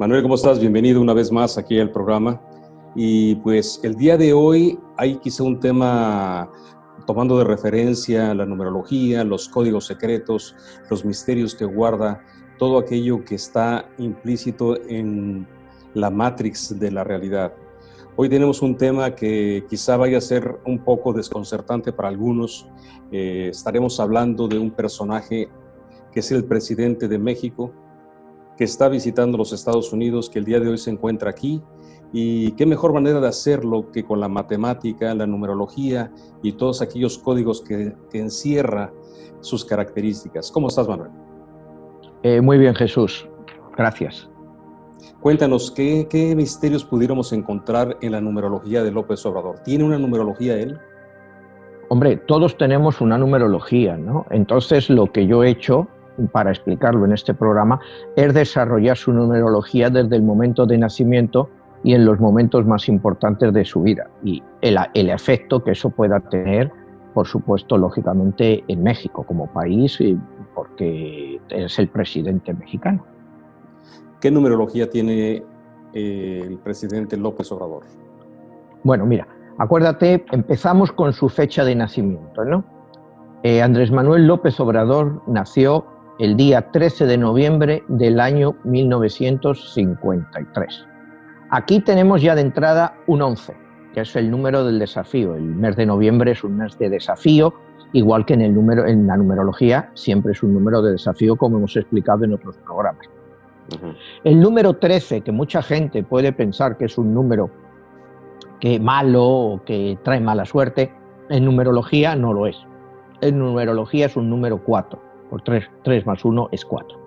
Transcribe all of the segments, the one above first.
Manuel, ¿cómo estás? Bienvenido una vez más aquí al programa. Y pues el día de hoy hay quizá un tema tomando de referencia la numerología, los códigos secretos, los misterios que guarda, todo aquello que está implícito en la matrix de la realidad. Hoy tenemos un tema que quizá vaya a ser un poco desconcertante para algunos. Estaremos hablando de un personaje que es el presidente de México, que está visitando los Estados Unidos, que el día de hoy se encuentra aquí, y qué mejor manera de hacerlo que con la matemática, la numerología y todos aquellos códigos que encierra sus características. ¿Cómo estás, Manuel? Muy bien, Jesús. Gracias. Cuéntanos, ¿qué misterios pudiéramos encontrar en la numerología de López Obrador? ¿Tiene una numerología él? Hombre, todos tenemos una numerología, ¿no? Entonces, lo que yo he hecho para explicarlo en este programa es desarrollar su numerología desde el momento de nacimiento y en los momentos más importantes de su vida y el efecto que eso pueda tener, por supuesto, lógicamente en México como país, porque es el presidente mexicano. ¿Qué numerología tiene el presidente López Obrador? Bueno, mira, acuérdate, empezamos con su fecha de nacimiento, ¿no? Andrés Manuel López Obrador nació el día 13 de noviembre del año 1953. Aquí tenemos ya de entrada un 11, que es el número del desafío. El mes de noviembre es un mes de desafío, igual que en la numerología siempre es un número de desafío, como hemos explicado en otros programas. El número 13, que mucha gente puede pensar que es un número que malo o que trae mala suerte, en numerología no lo es. En numerología es un número 4, por 3 más 1 es 4.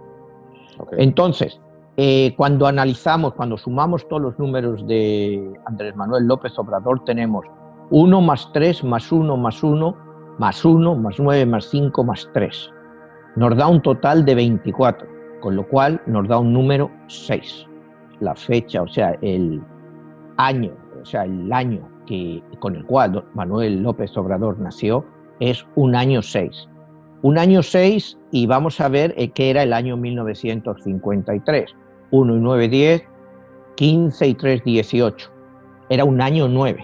Okay. Entonces, cuando sumamos todos los números de Andrés Manuel López Obrador, tenemos 1 más 3 más 1 más 1 más 1 más 9 más 5 más 3. Nos da un total de 24, con lo cual nos da un número 6. La fecha, o sea, el año con el cual Manuel López Obrador nació es un año 6. Un año 6 y vamos a ver qué era el año 1953. 1 y 9, 10, 15 y 3, 18. Era un año 9.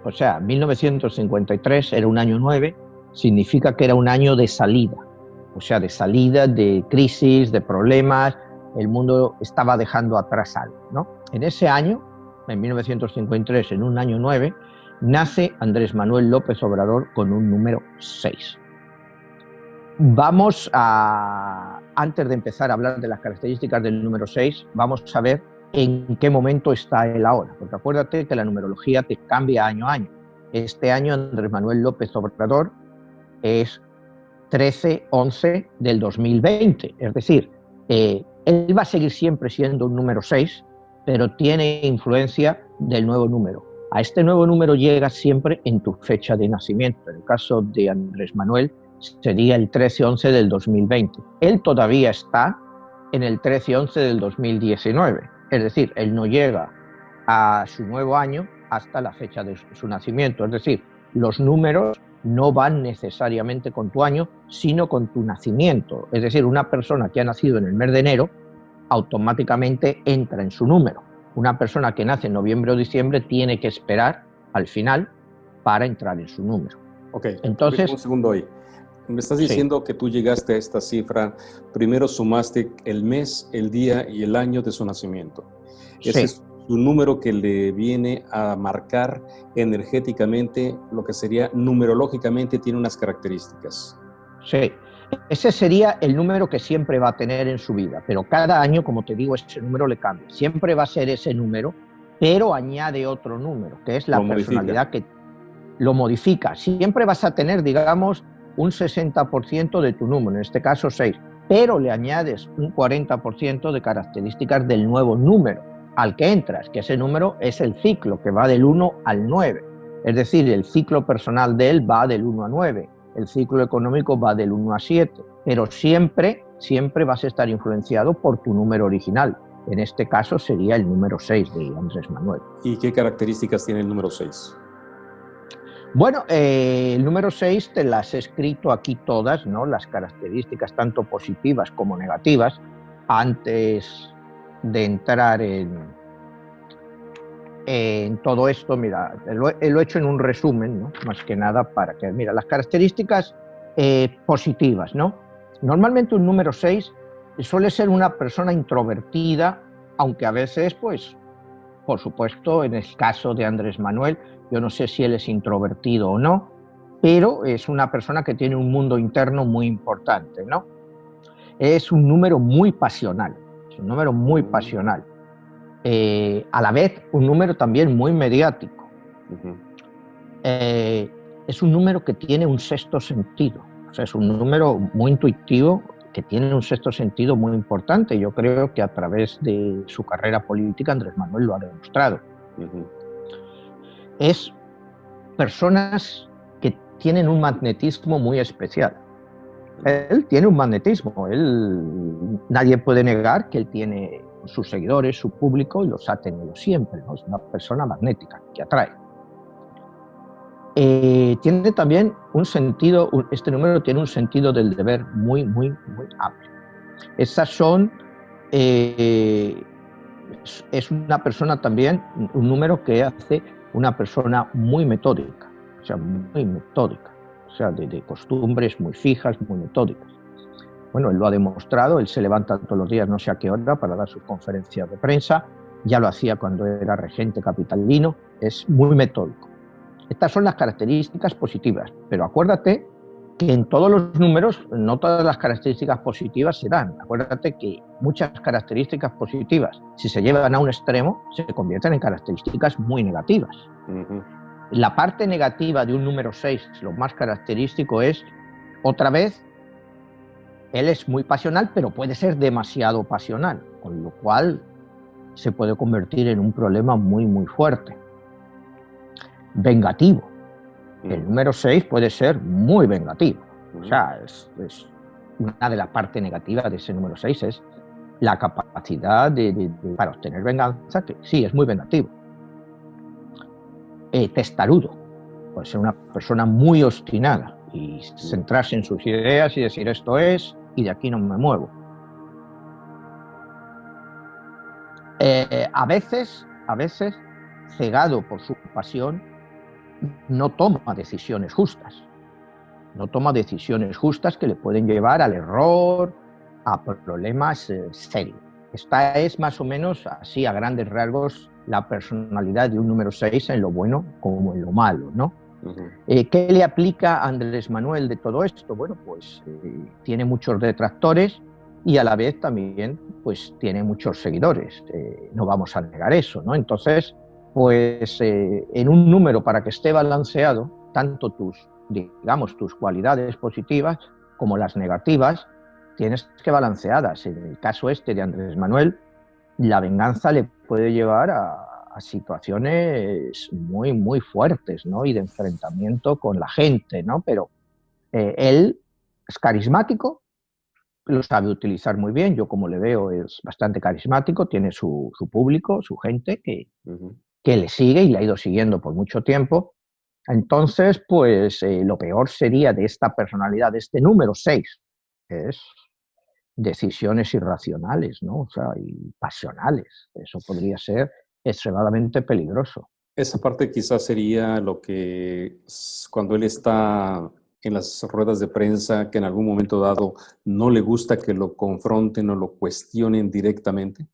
O sea, 1953 era un año 9, significa que era un año de salida. O sea, de salida, de crisis, de problemas, el mundo estaba dejando atrás algo, ¿no? En ese año, en 1953, en un año 9, nace Andrés Manuel López Obrador con un número 6. Antes de empezar a hablar de las características del número 6, vamos a ver en qué momento está él ahora, porque acuérdate que la numerología te cambia año a año. Este año Andrés Manuel López Obrador es 13-11 del 2020, es decir, él va a seguir siempre siendo un número 6, pero tiene influencia del nuevo número. A este nuevo número llega siempre en tu fecha de nacimiento. En el caso de Andrés Manuel sería el 13-11 del 2020. Él todavía está en el 13-11 del 2019. Es decir, él no llega a su nuevo año hasta la fecha de su nacimiento. Es decir, los números no van necesariamente con tu año, sino con tu nacimiento. Es decir, una persona que ha nacido en el mes de enero automáticamente entra en su número. Una persona que nace en noviembre o diciembre tiene que esperar al final para entrar en su número. Ok, entonces, un segundo ahí. Me estás diciendo que tú llegaste a esta cifra, primero sumaste el mes, el día y el año de su nacimiento. Ese es un número que le viene a marcar energéticamente, lo que sería numerológicamente tiene unas características. Sí, ese sería el número que siempre va a tener en su vida, pero cada año, como te digo, ese número le cambia. Siempre va a ser ese número, pero añade otro número, que es la personalidad que lo modifica. Siempre vas a tener, digamos, un 60% de tu número, en este caso 6, pero le añades un 40% de características del nuevo número al que entras, que ese número es el ciclo, que va del 1 al 9. Es decir, el ciclo personal de él va del 1 a 9, el ciclo económico va del 1 a 7, pero siempre vas a estar influenciado por tu número original. En este caso sería el número 6 de Andrés Manuel. ¿Y qué características tiene el número 6? Bueno, el número 6 te las he escrito aquí todas, ¿no? Las características tanto positivas como negativas. Antes de entrar en todo esto, mira, lo he hecho en un resumen, ¿no? Más que nada para que, mira, las características positivas, ¿no? Normalmente un número 6 suele ser una persona introvertida, aunque a veces, pues, por supuesto, en el caso de Andrés Manuel, yo no sé si él es introvertido o no, pero es una persona que tiene un mundo interno muy importante, ¿no? Es un número muy pasional, es un número muy pasional. A la vez, un número también muy mediático. Es un número que tiene un sexto sentido, o sea, es un número muy intuitivo que tiene un sexto sentido muy importante. Yo creo que a través de su carrera política Andrés Manuel lo ha demostrado. Es personas que tienen un magnetismo muy especial. Él tiene un magnetismo, nadie puede negar que él tiene sus seguidores, su público, y los ha tenido siempre, ¿no? Es una persona magnética que atrae. Tiene también un sentido, este número tiene un sentido del deber muy, muy, muy amplio. Esas son, es una persona también, un número que hace una persona muy metódica, o sea, muy metódica, o sea, de costumbres muy fijas, muy metódicas. Bueno, él lo ha demostrado, él se levanta todos los días no sé a qué hora para dar sus conferencias de prensa, ya lo hacía cuando era regente capitalino, es muy metódico. Estas son las características positivas, pero acuérdate que en todos los números no todas las características positivas se dan. Acuérdate que muchas características positivas, si se llevan a un extremo, se convierten en características muy negativas. La parte negativa de un número 6, lo más característico es, otra vez, él es muy pasional, pero puede ser demasiado pasional, con lo cual se puede convertir en un problema muy, muy fuerte. Vengativo. El número 6 puede ser muy vengativo. O sea, es una de las partes negativas de ese número 6 es la capacidad para obtener venganza, que sí, es muy vengativo. Testarudo. Puede ser una persona muy obstinada y centrarse en sus ideas y decir esto es, y de aquí no me muevo. A veces, cegado por su pasión, no toma decisiones justas. No toma decisiones justas que le pueden llevar al error, a problemas serios. Esta es más o menos, así a grandes rasgos, la personalidad de un número 6 en lo bueno como en lo malo, ¿no? ¿Qué le aplica a Andrés Manuel de todo esto? Bueno, pues tiene muchos detractores y a la vez también pues tiene muchos seguidores. No vamos a negar eso, ¿no? Entonces, pues en un número para que esté balanceado, tanto tus cualidades positivas como las negativas, tienes que balanceadas. En el caso este de Andrés Manuel, la venganza le puede llevar a situaciones muy, muy fuertes, ¿no? Y de enfrentamiento con la gente, ¿no? Pero él es carismático, lo sabe utilizar muy bien. Yo, como le veo, es bastante carismático, tiene su público, su gente que le sigue y le ha ido siguiendo por mucho tiempo. Entonces, pues lo peor sería de esta personalidad, de este número 6, es decisiones irracionales, ¿no? O sea, y pasionales. Eso podría ser extremadamente peligroso. Esa parte quizás sería lo que cuando él está en las ruedas de prensa, que en algún momento dado no le gusta que lo confronten o lo cuestionen directamente.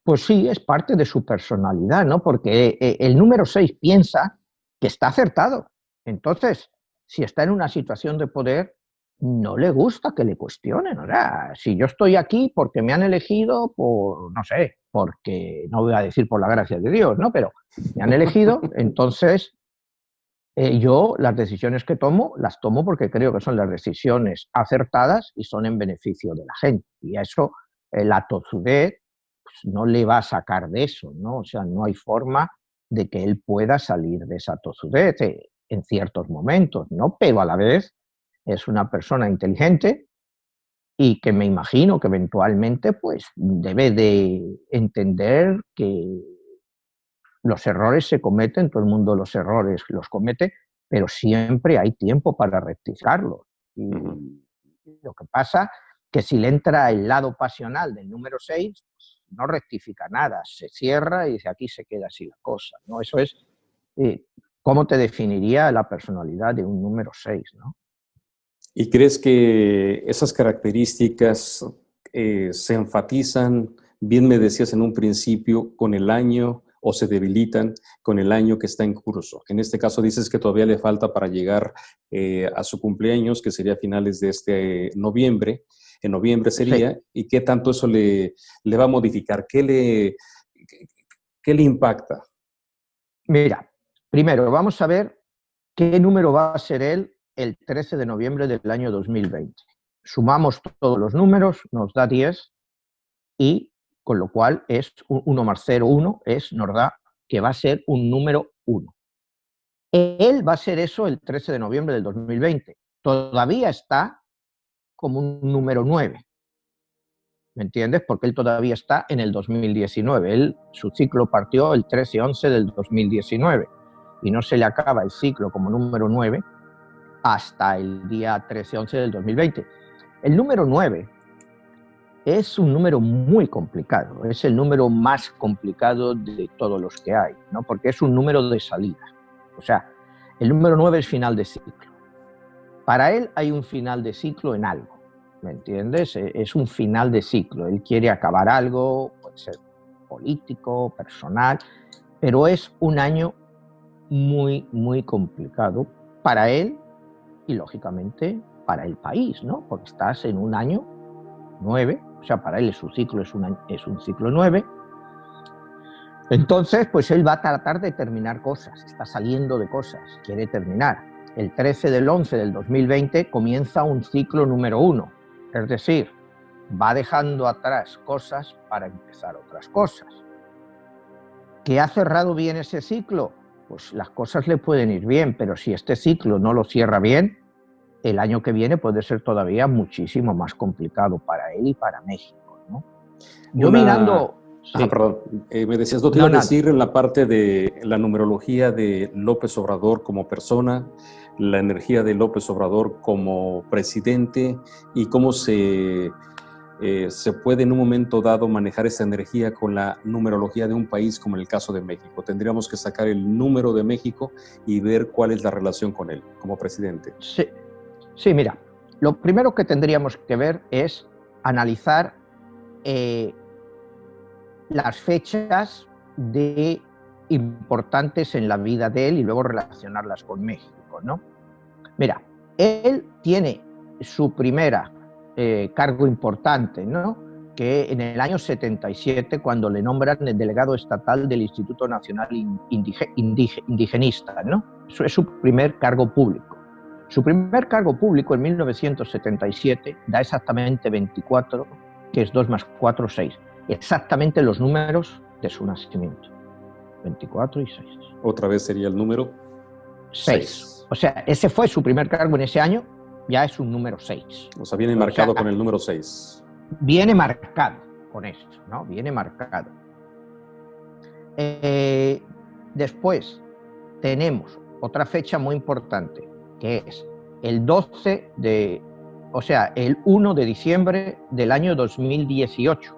Pues sí, es parte de su personalidad, ¿no? Porque el número 6 piensa que está acertado. Entonces, si está en una situación de poder, no le gusta que le cuestionen. O sea, si yo estoy aquí porque me han elegido por, no sé, porque, no voy a decir por la gracia de Dios, ¿no? Pero me han elegido, entonces yo las decisiones que tomo, las tomo porque creo que son las decisiones acertadas y son en beneficio de la gente. Y a eso la tozudez pues, no le va a sacar de eso, ¿no? O sea, no hay forma de que él pueda salir de esa tozudez en ciertos momentos, ¿no? Pero a la vez es una persona inteligente y que me imagino que eventualmente pues debe de entender que los errores se cometen, todo el mundo los errores los comete, pero siempre hay tiempo para rectificarlos. Y lo que pasa que si le entra el lado pasional del número 6, no rectifica nada, se cierra y dice aquí se queda así la cosa, ¿no? Eso es, ¿cómo te definiría la personalidad de un número 6, ¿no? ¿Y crees que esas características se enfatizan, bien me decías en un principio, con el año o se debilitan con el año que está en curso? En este caso dices que todavía le falta para llegar a su cumpleaños, que sería a finales de este noviembre. En noviembre sería, Sí. ¿y qué tanto eso le va a modificar? ¿Qué le impacta? Mira, primero vamos a ver qué número va a ser él el 13 de noviembre del año 2020. Sumamos todos los números, nos da 10 y con lo cual es 1 más 0, 1, nos da que va a ser un número 1. Él va a ser eso el 13 de noviembre del 2020. Todavía está como un número 9. ¿Me entiendes? Porque él todavía está en el 2019. Su ciclo partió el 13-11 del 2019 y no se le acaba el ciclo como número 9 hasta el día 13-11 del 2020. El número 9 es un número muy complicado, es el número más complicado de todos los que hay, ¿no? Porque es un número de salida. O sea, el número 9 es final de ciclo. Para él hay un final de ciclo en algo, ¿me entiendes? Es un final de ciclo. Él quiere acabar algo, puede ser político, personal, pero es un año muy, muy complicado para él y, lógicamente, para el país, ¿no? Porque estás en un año 9, o sea, para él su ciclo es un ciclo 9. Entonces, pues él va a tratar de terminar cosas, está saliendo de cosas, quiere terminar. El 13 del 11 del 2020 comienza un ciclo número 1, es decir, va dejando atrás cosas para empezar otras cosas. ¿Que ha cerrado bien ese ciclo? Pues las cosas le pueden ir bien, pero si este ciclo no lo cierra bien, el año que viene puede ser todavía muchísimo más complicado para él y para México, ¿no? Yo mirando... Sí. Perdón, me decías, ¿no te iba a decir en la parte de la numerología de López Obrador como persona, la energía de López Obrador como presidente y cómo se puede en un momento dado manejar esa energía con la numerología de un país como en el caso de México? Tendríamos que sacar el número de México y ver cuál es la relación con él como presidente. Sí, mira, lo primero que tendríamos que ver es analizar las fechas importantes en la vida de él y luego relacionarlas con México, ¿no? Mira, él tiene su primera cargo importante, ¿no? Que en el año 77, cuando le nombran el delegado estatal del Instituto Nacional Indigenista, ¿no? Eso es su primer cargo público. Su primer cargo público en 1977 da exactamente 24, que es 2 más 4, 6. Exactamente los números de su nacimiento. 24 y 6. Otra vez sería el número 6. O sea, ese fue su primer cargo en ese año, ya es un número 6. O sea, viene marcado con el número 6. Viene marcado con esto, ¿no? Viene marcado. Después tenemos otra fecha muy importante, que es el 12 de... O sea, el 1 de diciembre del año 2018,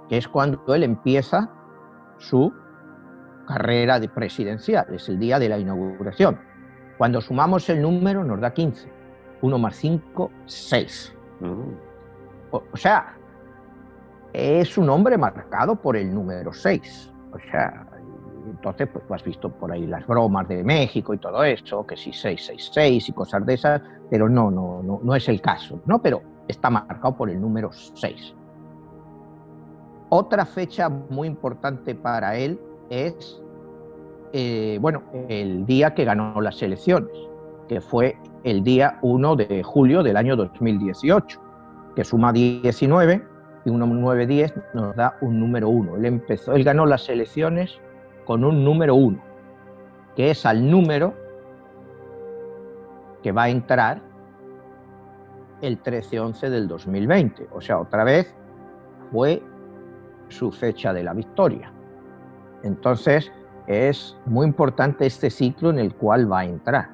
que es cuando él empieza su carrera de presidencial, es el día de la inauguración. Cuando sumamos el número nos da 15. 1 más 5, 6. O sea, es un hombre marcado por el número 6. O sea, entonces pues tú has visto por ahí las bromas de México y todo eso, que si 666 y cosas de esas, pero no es el caso, ¿no? Pero está marcado por el número 6. Otra fecha muy importante para él es, el día que ganó las elecciones, que fue el día 1 de julio del año 2018, que suma 19 y 1, 9, 10 nos da un número 1. Él ganó las elecciones con un número 1, que es al número que va a entrar el 13-11 del 2020. O sea, otra vez fue su fecha de la victoria. Entonces, es muy importante este ciclo en el cual va a entrar,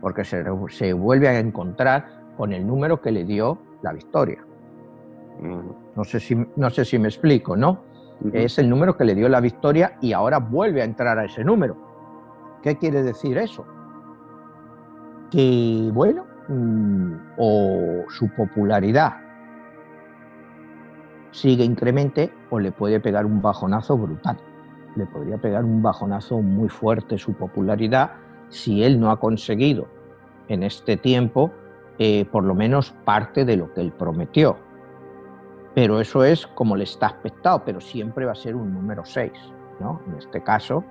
porque se vuelve a encontrar con el número que le dio la victoria. No sé si me explico, ¿no? Es el número que le dio la victoria y ahora vuelve a entrar a ese número. ¿Qué quiere decir eso? Que, bueno, o su popularidad sigue incremente o le puede pegar un bajonazo brutal. Le podría pegar un bajonazo muy fuerte su popularidad si él no ha conseguido en este tiempo por lo menos parte de lo que él prometió. Pero eso es como le está aspectado, pero siempre va a ser un número 6, ¿no? En este caso,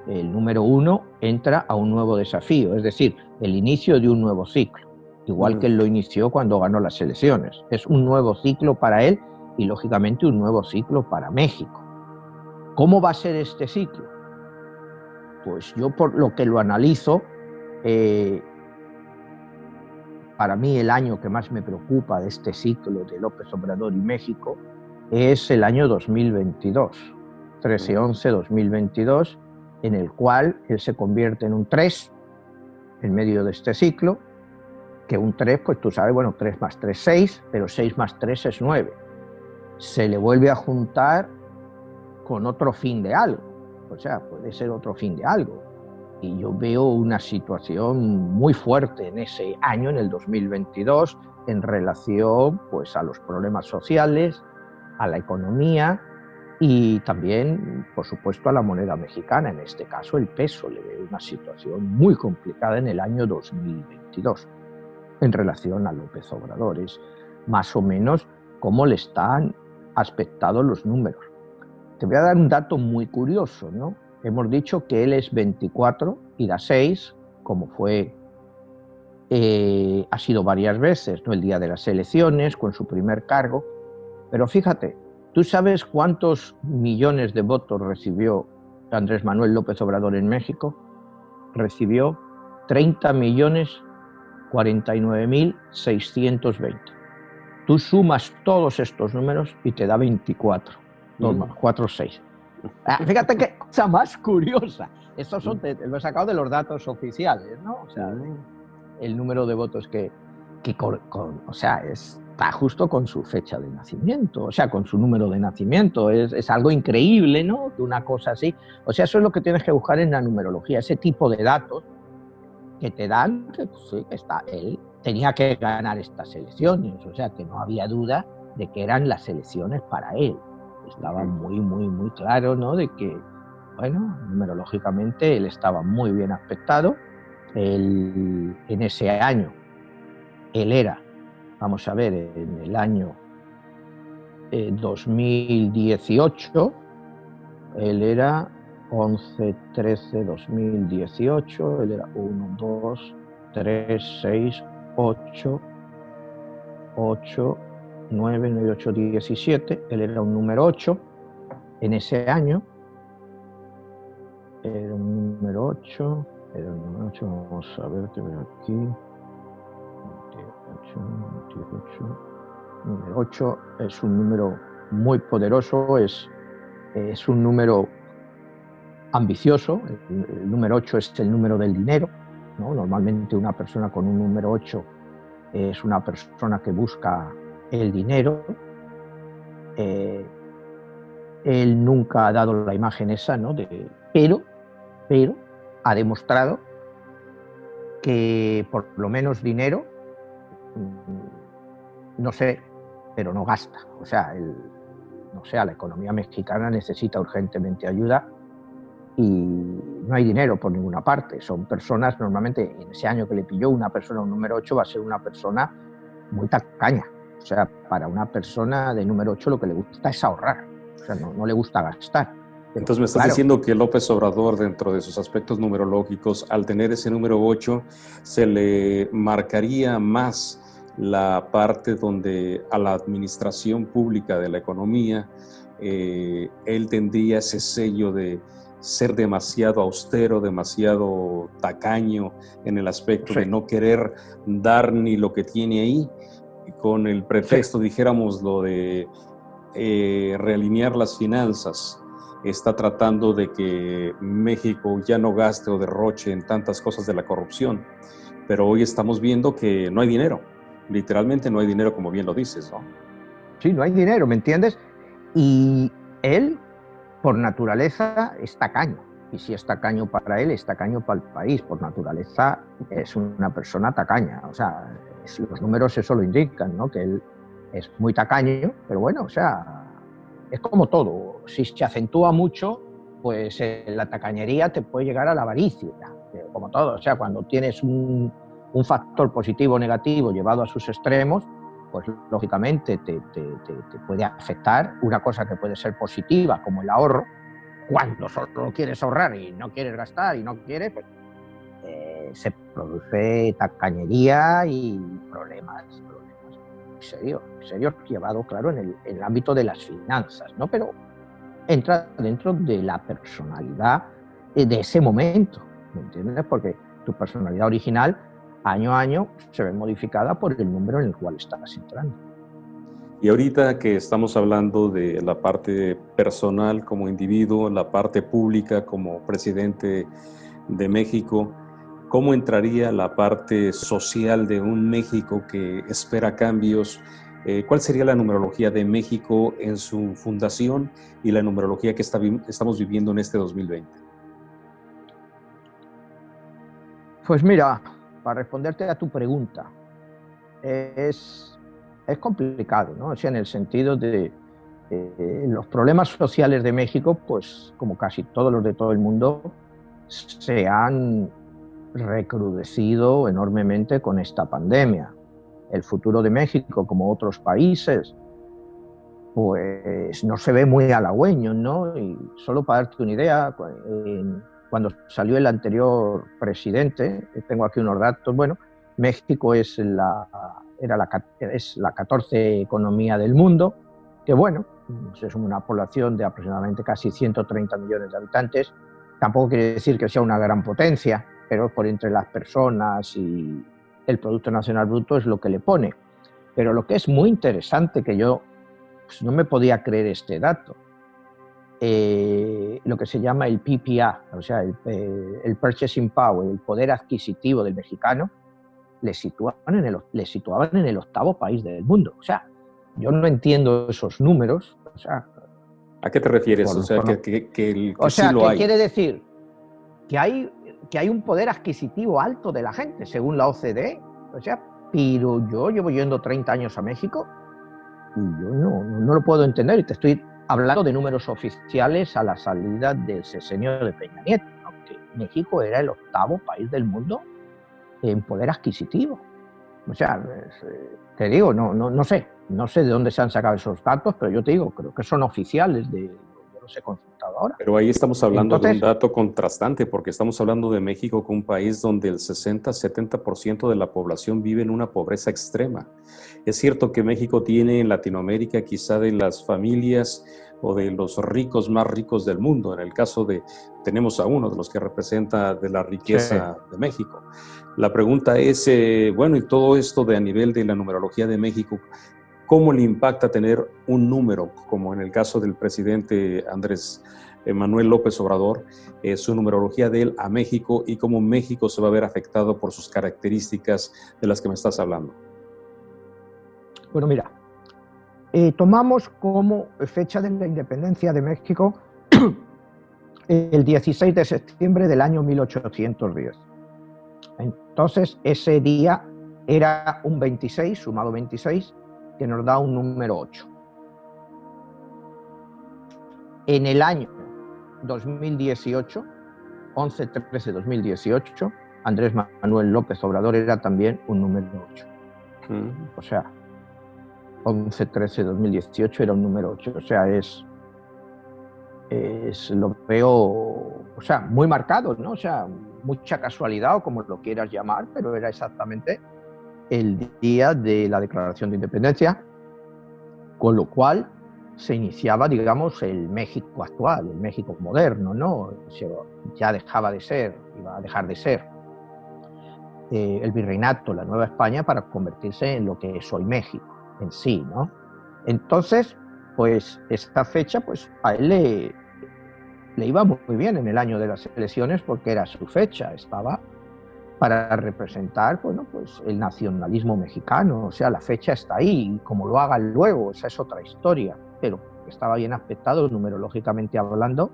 el número 1 entra a un nuevo desafío, es decir, el inicio de un nuevo ciclo, igual que él lo inició cuando ganó las elecciones. Es un nuevo ciclo para él y, lógicamente, un nuevo ciclo para México. ¿Cómo va a ser este ciclo? Pues yo, por lo que lo analizo, para mí el año que más me preocupa de este ciclo de López Obrador y México es el año 2022, 13-11-2022, en el cual él se convierte en un 3 en medio de este ciclo, que un 3, pues tú sabes, bueno, 3 más 3, 6, pero 6 más 3 es 9. Se le vuelve a juntar con otro fin de algo, o sea, puede ser otro fin de algo. Y yo veo una situación muy fuerte en ese año, en el 2022, en relación, pues, a los problemas sociales, a la economía y también, por supuesto, a la moneda mexicana. En este caso, el peso. Le veo una situación muy complicada en el año 2022 en relación a López Obrador. Es más o menos cómo le están aspectados los números. Te voy a dar un dato muy curioso, ¿no? Hemos dicho que él es 24 y da 6, como ha sido varias veces, ¿no? El día de las elecciones, con su primer cargo. Pero fíjate, ¿tú sabes cuántos millones de votos recibió Andrés Manuel López Obrador en México? Recibió 30.049.620. Tú sumas todos estos números y te da 24. 2 más 4, 6. Fíjate qué cosa más curiosa. Estos lo he sacado de los datos oficiales, ¿no? O sea, el número de votos o sea, está justo con su fecha de nacimiento, o sea, con su número de nacimiento. Es algo increíble, ¿no? De una cosa así. O sea, eso es lo que tienes que buscar en la numerología, ese tipo de datos que te dan que, pues, sí, él tenía que ganar estas elecciones, o sea, que no había duda de que eran las elecciones para él. Estaba muy, muy, muy claro, ¿no? De que, bueno, numerológicamente él estaba muy bien aspectado. En ese año, él era, vamos a ver, en el año 2018, él era 11, 13, 2018, él era 1, 2, 3, 6, 8, 9, 9, 8, 17, él era un número 8 en ese año, era un número 8, vamos a ver, te veo aquí, 28, número 8 es un número muy poderoso, es un número ambicioso. El número 8 es el número del dinero, ¿no? Normalmente una persona con un número 8 es una persona que busca el dinero. Él nunca ha dado la imagen esa, ¿no? Pero ha demostrado que por lo menos dinero, no sé, pero no gasta. O sea, no sé, la economía mexicana necesita urgentemente ayuda y no hay dinero por ninguna parte. Son personas, normalmente en ese año que le pilló una persona un número 8 va a ser una persona muy tacaña. O sea, para una persona de número 8 lo que le gusta es ahorrar. O sea, no le gusta gastar. Pero, entonces me estás diciendo que López Obrador, dentro de sus aspectos numerológicos, al tener ese número 8, se le marcaría más la parte donde a la administración pública de la economía, él tendría ese sello de ser demasiado austero, demasiado tacaño en el aspecto de no querer dar ni lo que tiene ahí, con el pretexto, dijéramos, lo de realinear las finanzas. Está tratando de que México ya no gaste o derroche en tantas cosas de la corrupción. Pero hoy estamos viendo que no hay dinero. Literalmente no hay dinero, como bien lo dices, ¿no? Sí, no hay dinero, ¿me entiendes? Y él, por naturaleza, es tacaño. Y si es tacaño para él, es tacaño para el país. Por naturaleza, es una persona tacaña. O sea, los números eso lo indican, ¿no? Que él es muy tacaño, pero bueno, o sea, es como todo. Si se acentúa mucho, pues la tacañería te puede llegar a la avaricia, como todo. O sea, cuando tienes un factor positivo o negativo llevado a sus extremos, pues lógicamente te puede afectar una cosa que puede ser positiva, como el ahorro. Cuando solo quieres ahorrar y no quieres gastar y no quieres, pues se produce tacañería y problemas serios llevado, claro, en el ámbito de las finanzas, ¿no? Pero entra dentro de la personalidad de ese momento, ¿me entiendes? Porque tu personalidad original, año a año, se ve modificada por el número en el cual estás entrando. Y ahorita que estamos hablando de la parte personal como individuo, la parte pública como presidente de México, ¿cómo entraría la parte social de un México que espera cambios? ¿Cuál sería la numerología de México en su fundación y la numerología que estamos viviendo en este 2020? Pues mira, para responderte a tu pregunta, es complicado, ¿no? O sea, en el sentido de los problemas sociales de México, pues como casi todos los de todo el mundo, se han recrudecido enormemente con esta pandemia. El futuro de México, como otros países, pues no se ve muy halagüeño, ¿no? Y solo para darte una idea, cuando salió el anterior presidente, tengo aquí unos datos, bueno, México es la 14 economía del mundo, que bueno, es una población de aproximadamente casi 130 millones de habitantes. Tampoco quiere decir que sea una gran potencia, pero por entre las personas y el Producto Nacional Bruto es lo que le pone. Pero lo que es muy interesante, que yo pues, no me podía creer este dato, lo que se llama el PPA, o sea, el Purchasing Power, el poder adquisitivo del mexicano, le situaban en el 8º país del mundo. O sea, yo no entiendo esos números. O sea, ¿a qué te refieres? O sea, que sí lo hay. Quiere decir que hay un poder adquisitivo alto de la gente, según la OCDE. O sea, pero yo llevo yendo 30 años a México y yo no lo puedo entender. Y te estoy hablando de números oficiales a la salida del sexenio de Peña Nieto, ¿no? Que México era el 8º país del mundo en poder adquisitivo. O sea, te digo, no sé de dónde se han sacado esos datos, pero yo te digo, creo que son oficiales, yo los he consultado ahora. Pero ahí estamos hablando de un dato contrastante, porque estamos hablando de México como un país donde el 60-70% de la población vive en una pobreza extrema. Es cierto que México tiene en Latinoamérica quizá de las familias o de los ricos más ricos del mundo. En el caso tenemos a uno de los que representa de la riqueza de México. La pregunta es, bueno, y todo esto a nivel de la numerología de México, ¿cómo le impacta tener un número, como en el caso del presidente Andrés Manuel López Obrador, su numerología de él a México y cómo México se va a ver afectado por sus características de las que me estás hablando? Bueno, mira, tomamos como fecha de la independencia de México el 16 de septiembre del año 1810. Entonces, ese día era un 26, sumado 26, que nos da un número 8. En el año 2018, 11-13-2018, Andrés Manuel López Obrador era también un número 8. O sea, 11-13-2018 era un número 8. O sea, lo veo, o sea, muy marcado, ¿no? O sea, mucha casualidad o como lo quieras llamar, pero era exactamente el día de la Declaración de Independencia, con lo cual se iniciaba, digamos, el México actual, el México moderno, ¿no? Ya dejaba de ser, iba a dejar de ser el virreinato, la Nueva España, para convertirse en lo que es hoy México en sí, ¿no? Entonces, pues esta fecha, pues a él le iba muy bien en el año de las elecciones porque era su fecha, estaba para representar, bueno, pues el nacionalismo mexicano. O sea, la fecha está ahí, y como lo hagan luego, esa es otra historia, pero estaba bien aspectado numerológicamente hablando,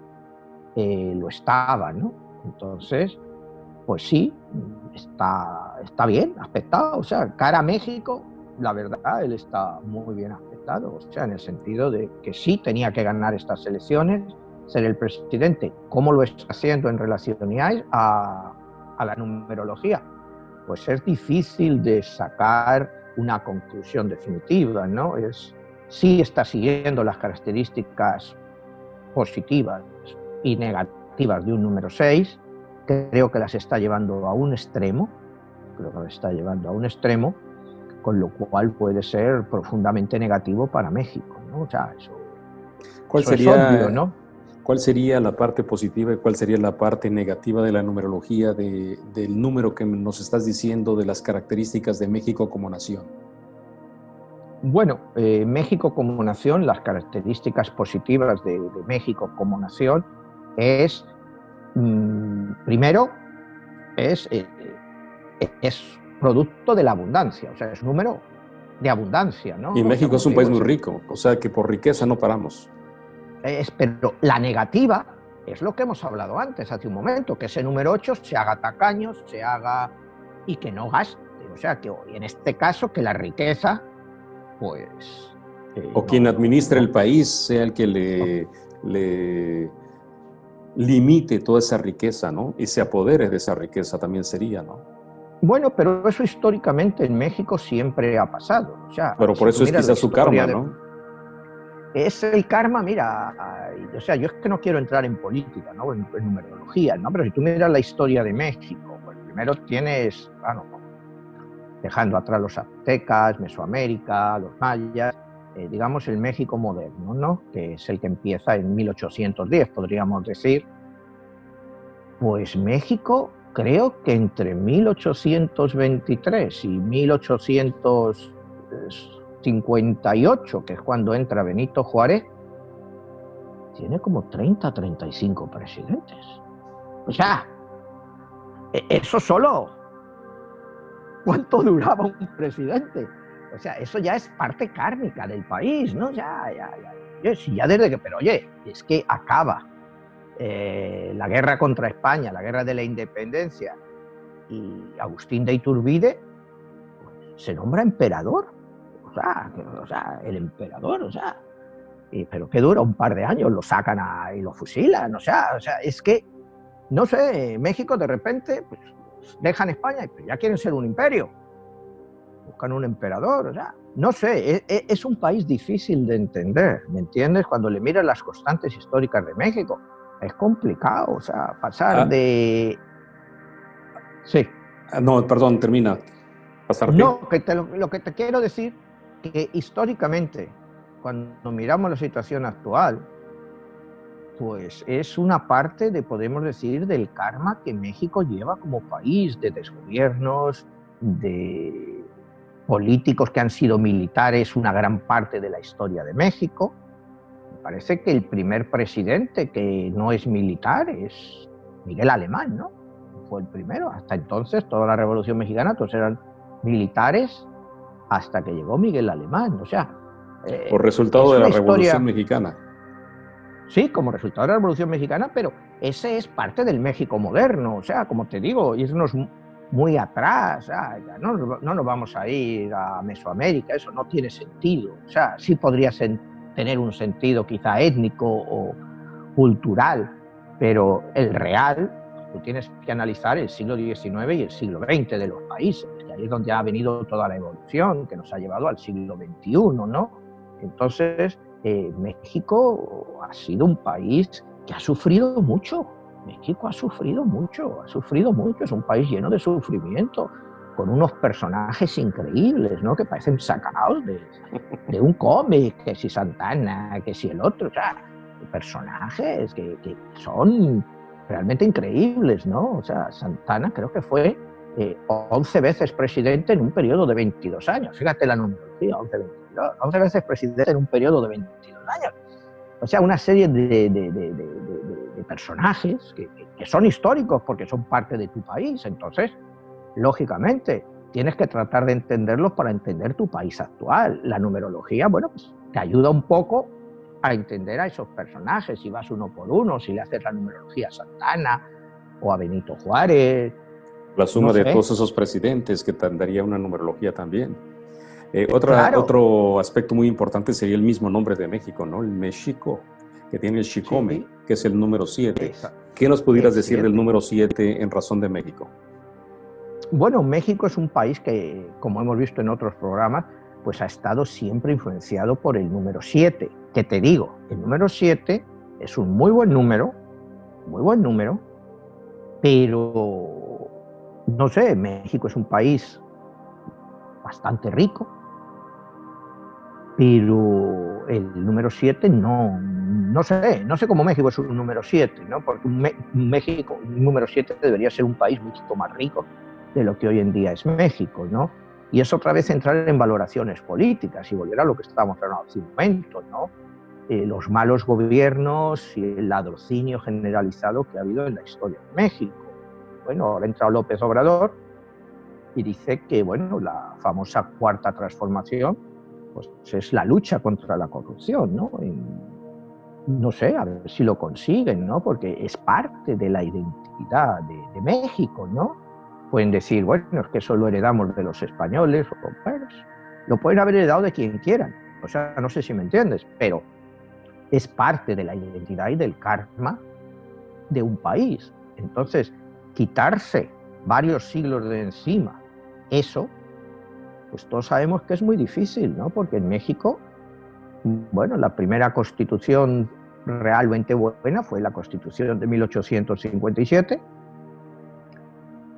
lo estaba, ¿no? Entonces, pues sí, está bien aspectado. O sea, cara a México, la verdad, él está muy bien aspectado. O sea, en el sentido de que sí tenía que ganar estas elecciones, ser el presidente. ¿Cómo lo está haciendo en relación a la numerología? Pues es difícil de sacar una conclusión definitiva, ¿no? Sí está siguiendo las características positivas y negativas de un número 6, creo que las está llevando a un extremo, con lo cual puede ser profundamente negativo para México, ¿no? O sea, eso es obvio, ¿no? ¿Cuál sería la parte positiva y cuál sería la parte negativa de la numerología, del número que nos estás diciendo, de las características de México como nación? Bueno, México como nación, las características positivas de México como nación es, primero, es producto de la abundancia, o sea, es un número de abundancia, ¿no? Y O sea, México como es un te país digo, muy rico, o sea que por riqueza no paramos. pero la negativa es lo que hemos hablado antes, hace un momento, que ese número 8 se haga tacaño, y que no gaste. O sea, que en este caso, que la riqueza, pues... O quien administre el país sea el que le limite toda esa riqueza, ¿no? Y se apodere de esa riqueza también sería, ¿no? Bueno, pero eso históricamente en México siempre ha pasado. O sea, pero por si eso tú es miras la quizás su karma, historia ¿no? es el karma, mira, o sea, yo es que no quiero entrar en política, ¿no? En numerología, ¿no? Pero si tú miras la historia de México, pues primero tienes, bueno, dejando atrás los aztecas, Mesoamérica, los mayas, digamos el México moderno, ¿no? Que es el que empieza en 1810, podríamos decir. Pues México, creo que entre 1823 y 1858, que es cuando entra Benito Juárez, tiene como 30, 35 presidentes. O sea, eso solo, ¿cuánto duraba un presidente? O sea, eso ya es parte kármica del país, ¿no? Ya, sí, ya desde que, pero oye, es que acaba la guerra contra España, la guerra de la independencia, y Agustín de Iturbide pues, se nombra emperador. O sea, el emperador, o sea, pero que dura un par de años, lo sacan y lo fusilan, o sea, es que, no sé, México de repente pues, dejan España y ya quieren ser un imperio, buscan un emperador, o sea, no sé, es un país difícil de entender, ¿me entiendes? Cuando le miras las constantes históricas de México, es complicado, o sea, pasar de... Sí. No, perdón, termina. ¿Pasar qué? No, lo que te quiero decir, que históricamente, cuando miramos la situación actual, pues es una parte de, podemos decir, del karma que México lleva como país, de desgobiernos, de políticos que han sido militares una gran parte de la historia de México. Me parece que el primer presidente que no es militar es Miguel Alemán, ¿no? Fue el primero. Hasta entonces, toda la Revolución Mexicana, todos eran militares hasta que llegó Miguel Alemán. O sea, Por resultado es de la una Revolución historia... Mexicana. Sí, como resultado de la Revolución Mexicana, pero ese es parte del México moderno. O sea, como te digo, irnos muy atrás, o sea, ya no nos vamos a ir a Mesoamérica, eso no tiene sentido. O sea, sí podría tener un sentido quizá étnico o cultural, pero el real, tú tienes que analizar el siglo XIX y el siglo XX de los países, y ahí es donde ha venido toda la evolución que nos ha llevado al siglo XXI, ¿no? Entonces, México ha sido un país que ha sufrido mucho. México ha sufrido mucho, es un país lleno de sufrimiento, con unos personajes increíbles, ¿no? Que parecen sacados de un cómic, que si Santana, que si el otro, o sea, personajes que son realmente increíbles, ¿no? O sea, Santana creo que fue 11 veces presidente en un periodo de 22 años. Fíjate la numerología, 11 veces presidente en un periodo de 22 años. O sea, una serie de personajes que son históricos porque son parte de tu país. Entonces, lógicamente, tienes que tratar de entenderlos para entender tu país actual. La numerología, bueno, pues te ayuda un poco a entender a esos personajes, si vas uno por uno, si le haces la numerología a Santana o a Benito Juárez. La suma de todos esos presidentes que daría una numerología también. Claro. Otro aspecto muy importante sería el mismo nombre de México, ¿no? El Mexico, que tiene el Xicome, sí, que es el número 7. ¿Qué nos pudieras decir del número 7 en razón de México? Bueno, México es un país que, como hemos visto en otros programas, pues ha estado siempre influenciado por el número 7. Que te digo, el número 7 es un muy buen número, pero no sé, México es un país bastante rico, pero el número 7 no sé cómo México es un número 7, ¿no? Porque México, un número 7 debería ser un país mucho más rico de lo que hoy en día es México, ¿no? Y es otra vez entrar en valoraciones políticas y volver a lo que estábamos hablando hace un momento, ¿no? Los malos gobiernos y el ladrocinio generalizado que ha habido en la historia de México. Bueno, ahora ha entrado López Obrador y dice que, bueno, la famosa cuarta transformación pues es la lucha contra la corrupción, ¿no? No sé, a ver si lo consiguen, ¿no? Porque es parte de la identidad de México, ¿no? Pueden decir, bueno, es que eso lo heredamos de los españoles, o bueno, lo pueden haber heredado de quien quieran, o sea, no sé si me entiendes, pero es parte de la identidad y del karma de un país. Entonces, quitarse varios siglos de encima eso, pues todos sabemos que es muy difícil, ¿no? Porque en México, bueno, la primera constitución realmente buena fue la Constitución de 1857.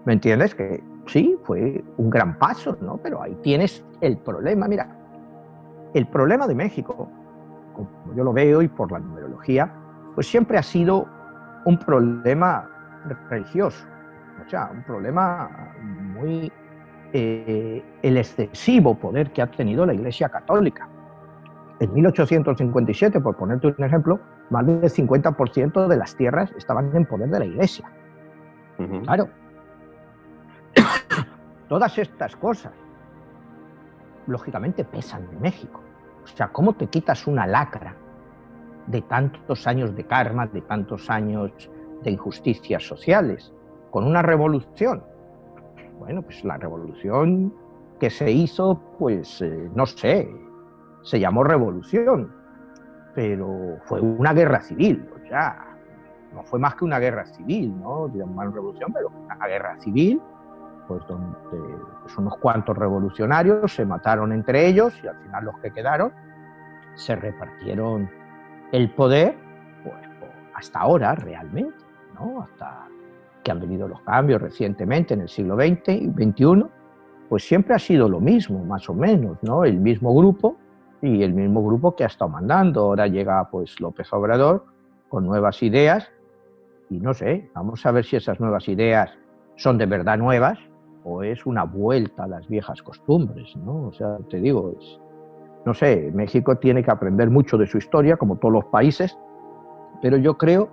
¿Me entiendes? Que sí, fue un gran paso, ¿no? Pero ahí tienes el problema. Mira, el problema de México, como yo lo veo y por la numerología, pues siempre ha sido un problema religioso. O sea, un problema muy... el excesivo poder que ha tenido la Iglesia Católica. En 1857, por ponerte un ejemplo, más del 50% de las tierras estaban en poder de la Iglesia. Claro. Todas estas cosas, lógicamente, pesan en México. O sea, ¿cómo te quitas una lacra de tantos años de karma, de tantos años de injusticias sociales, con una revolución? Bueno, pues la revolución que se hizo, pues, no sé, se llamó revolución, pero fue una guerra civil, o sea, no fue más que una guerra civil, ¿no? Llamaron revolución, pero una guerra civil, pues donde pues unos cuantos revolucionarios se mataron entre ellos y al final los que quedaron se repartieron el poder, pues hasta ahora realmente, ¿no? Hasta que han venido los cambios recientemente en el siglo XX y XXI, pues siempre ha sido lo mismo, más o menos, ¿no? El mismo grupo y el mismo grupo que ha estado mandando. Ahora llega pues López Obrador con nuevas ideas y no sé, vamos a ver si esas nuevas ideas son de verdad nuevas o es una vuelta a las viejas costumbres, ¿no? O sea, te digo, no sé, México tiene que aprender mucho de su historia, como todos los países, pero yo creo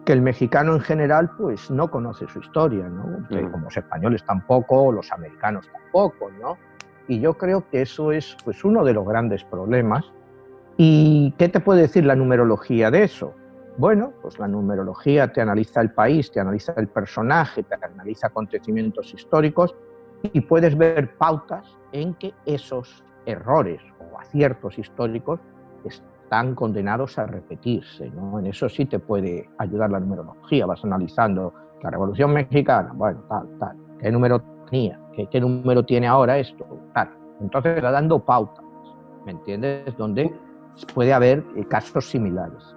que el mexicano en general pues no conoce su historia, ¿no? Como los españoles tampoco, los americanos tampoco, ¿no? Y yo creo que eso es pues uno de los grandes problemas. ¿Y qué te puede decir la numerología de eso? Bueno, pues la numerología te analiza el país, te analiza el personaje, te analiza acontecimientos históricos y puedes ver pautas en que esos errores o aciertos históricos están condenados a repetirse, ¿no? En eso sí te puede ayudar la numerología. Vas analizando la Revolución Mexicana, bueno, tal, ¿qué número tenía? ¿Qué número tiene ahora esto? Tal. Entonces va dando pautas, ¿me entiendes? Donde puede haber casos similares.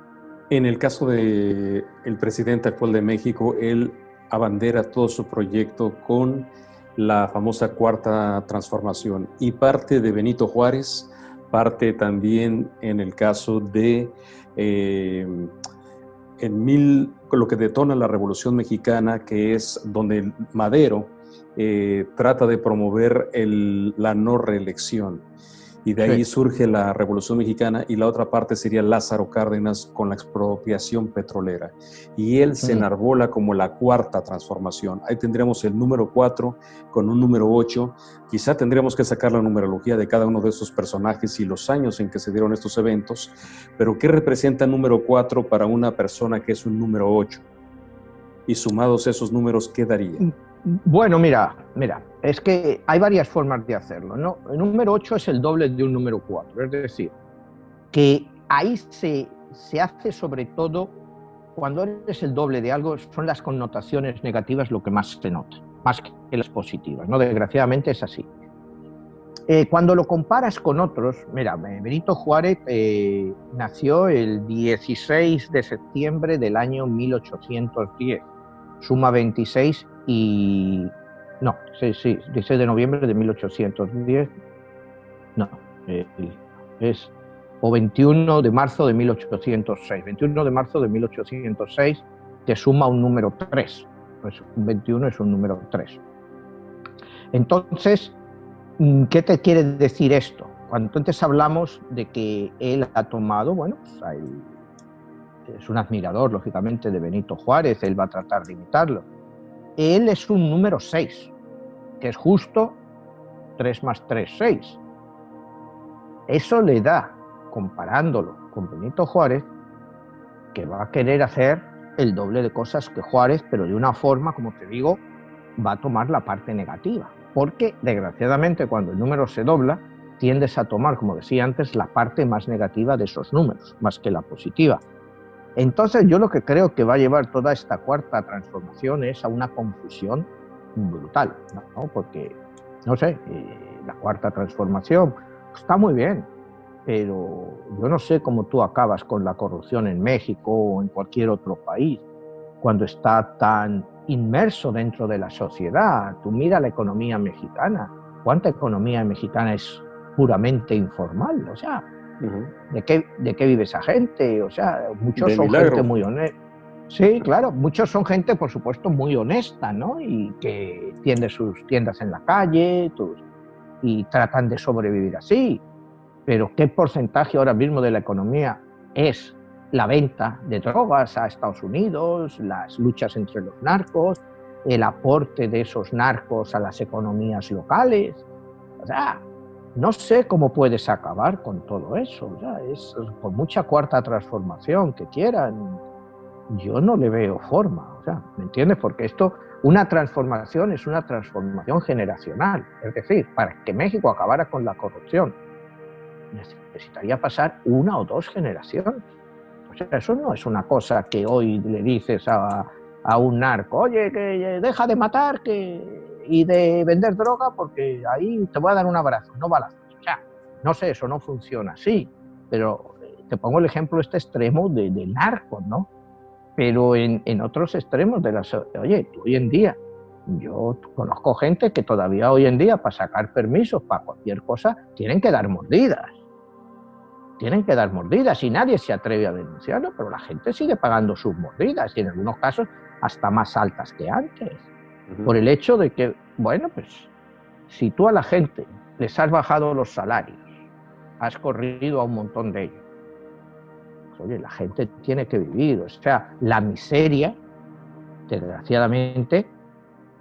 En el caso del presidente actual de México, él abandera todo su proyecto con la famosa cuarta transformación y parte de Benito Juárez, parte también en el caso de lo que detona la Revolución Mexicana, que es donde Madero trata de promover la no reelección. y de ahí surge la Revolución Mexicana, y la otra parte sería Lázaro Cárdenas con la expropiación petrolera. Y él se enarbola como la cuarta transformación. Ahí tendríamos el número 4 con un número 8. Quizá tendríamos que sacar la numerología de cada uno de estos personajes y los años en que se dieron estos eventos, pero ¿qué representa el número 4 para una persona que es un número 8? Y sumados esos números, ¿qué daría? Bueno, mira, es que hay varias formas de hacerlo, ¿no? El número 8 es el doble de un número 4, es decir, que ahí se hace sobre todo, cuando eres el doble de algo, son las connotaciones negativas lo que más se nota, más que las positivas, ¿no? Desgraciadamente es así. Cuando lo comparas con otros, mira, Benito Juárez nació el 16 de septiembre del año 1810, suma 26 y... No, sí, 16 de noviembre de 1810, no, es o 21 de marzo de 1806, 21 de marzo de 1806, que suma un número 3, pues un 21 es un número 3. Entonces, ¿qué te quiere decir esto? Cuando antes hablamos de que él ha tomado, bueno, pues es un admirador, lógicamente, de Benito Juárez, él va a tratar de imitarlo. Él es un número 6, que es justo 3 más 3, 6. Eso le da, comparándolo con Benito Juárez, que va a querer hacer el doble de cosas que Juárez, pero de una forma, como te digo, va a tomar la parte negativa. Porque, desgraciadamente, cuando el número se dobla, tiendes a tomar, como decía antes, la parte más negativa de esos números, más que la positiva. Entonces, yo lo que creo que va a llevar toda esta cuarta transformación es a una confusión brutal, ¿no? Porque, no sé, la cuarta transformación está muy bien, pero yo no sé cómo tú acabas con la corrupción en México o en cualquier otro país cuando está tan inmerso dentro de la sociedad. Tú mira la economía mexicana. ¿Cuánta economía mexicana es puramente informal? O sea, ¿de qué vive esa gente? O sea, muchos son gente muy honesta. Sí, claro, muchos son gente, por supuesto, muy honesta, ¿no? Y que tiende sus tiendas en la calle y tratan de sobrevivir así. Pero ¿qué porcentaje ahora mismo de la economía es la venta de drogas a Estados Unidos, las luchas entre los narcos, el aporte de esos narcos a las economías locales? O sea, no sé cómo puedes acabar con todo eso. O sea, es por mucha cuarta transformación que quieran, yo no le veo forma. O sea, ¿me entiendes? Porque esto, una transformación es una transformación generacional. Es decir, para que México acabara con la corrupción, necesitaría pasar 1 o 2 generaciones. O sea, eso no es una cosa que hoy le dices a un narco, oye, que deja de matar y de vender droga porque ahí te voy a dar un abrazo, no balazos. O sea, no sé, eso no funciona así. Pero te pongo el ejemplo extremo de narcos, ¿no? Pero en otros extremos de las... Oye, hoy en día, yo conozco gente que todavía hoy en día para sacar permisos para cualquier cosa tienen que dar mordidas. Tienen que dar mordidas y nadie se atreve a denunciarlo, pero la gente sigue pagando sus mordidas y en algunos casos hasta más altas que antes. Por el hecho de que, bueno, pues si tú a la gente les has bajado los salarios, has corrido a un montón de ellos, pues, oye, la gente tiene que vivir. O sea, la miseria, desgraciadamente,